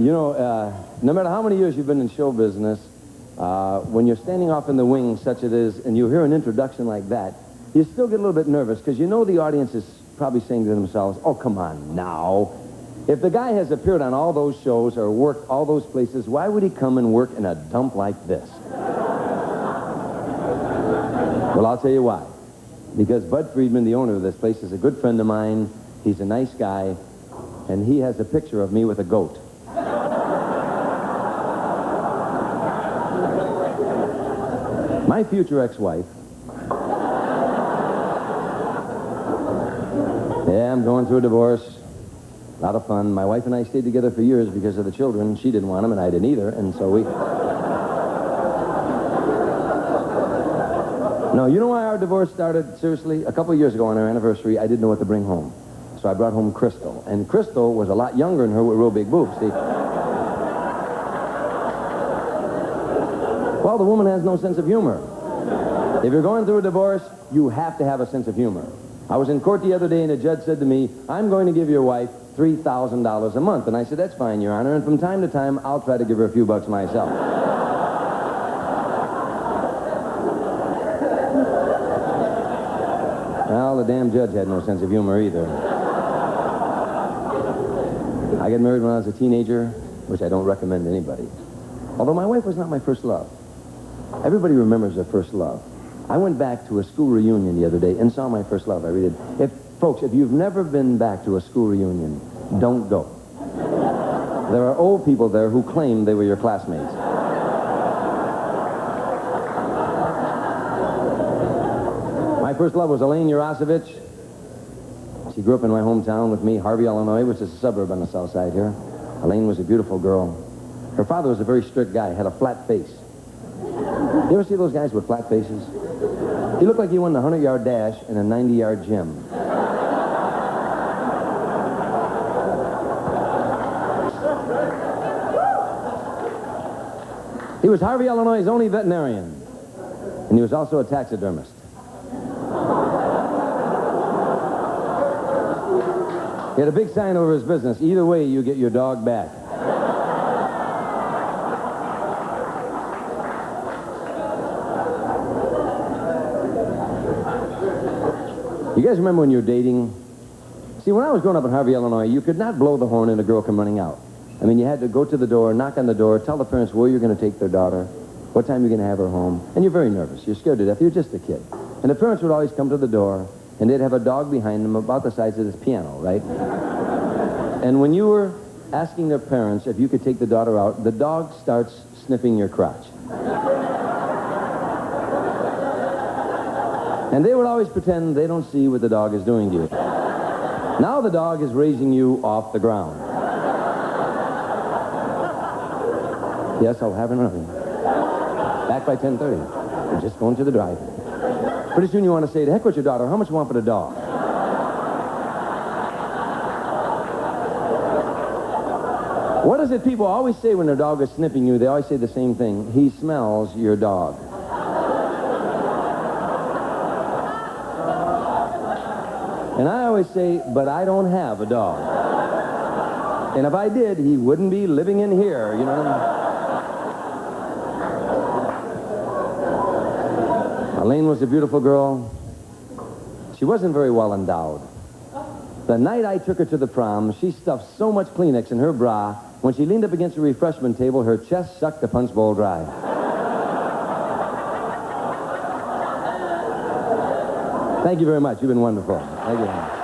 No matter how many years you've been in show business, when you're standing off in the wings, such it is, and you hear an introduction like that, you still get a little bit nervous because you know the audience is probably saying to themselves, oh, come on now. If the guy has appeared on all those shows or worked all those places, why would he come and work in a dump like this? Well, I'll tell you why. Because Bud Friedman, the owner of this place, is a good friend of mine. He's a nice guy, and he has a picture of me with a goat. My future ex-wife. Yeah, I'm going through a divorce. A lot of fun. My wife and I stayed together for years because of the children. She didn't want them, and I didn't either, and so we... No, you know why our divorce started? Seriously, a couple of years ago on our anniversary, I didn't know what to bring home. So I brought home Crystal. And Crystal was a lot younger than her with real big boobs, see? Well, the woman has no sense of humor. If you're going through a divorce, you have to have a sense of humor. I was in court the other day, and a judge said to me, I'm going to give your wife $3,000 a month. And I said, that's fine, Your Honor, and from time to time, I'll try to give her a few bucks myself. Well, the damn judge had no sense of humor either. I got married when I was a teenager, which I don't recommend to anybody. Although my wife was not my first love. Everybody remembers their first love. I went back to a school reunion the other day and saw my first love. I really did. Folks, if you've never been back to a school reunion, don't go. There are old people there who claim they were your classmates. My first love was Elaine Urosevich. She grew up in my hometown with me, Harvey, Illinois, which is a suburb on the south side here. Elaine was a beautiful girl. Her father was a very strict guy, had a flat face. You ever see those guys with flat faces? He looked like he won a 100-yard dash in a 90-yard gym. He was Harvey, Illinois' only veterinarian. And he was also a taxidermist. He had a big sign over his business. Either way, you get your dog back. You guys remember when you were dating? See, when I was growing up in Harvey, Illinois, you could not blow the horn and a girl come running out. I mean, you had to go to the door, knock on the door, tell the parents where you're going to take their daughter, what time you're going to have her home, and you're very nervous. You're scared to death. You're just a kid. And the parents would always come to the door, and they'd have a dog behind them about the size of this piano, right? And when you were asking their parents if you could take the daughter out, the dog starts sniffing your crotch. And they would always pretend they don't see what the dog is doing to you. Now the dog is raising you off the ground. Yes, I'll have another. Back by 10:30. We're just going to the drive. Pretty soon you want to say, to heck with your daughter, how much you want for the dog? What is it people always say when their dog is sniffing you? They always say the same thing. He smells your dog. And I always say, but I don't have a dog. And if I did, he wouldn't be living in here, you know what I mean? Elaine was a beautiful girl. She wasn't very well endowed. The night I took her to the prom, she stuffed so much Kleenex in her bra, when she leaned up against the refreshment table, her chest sucked the punch bowl dry. Thank you very much. You've been wonderful. Thank you.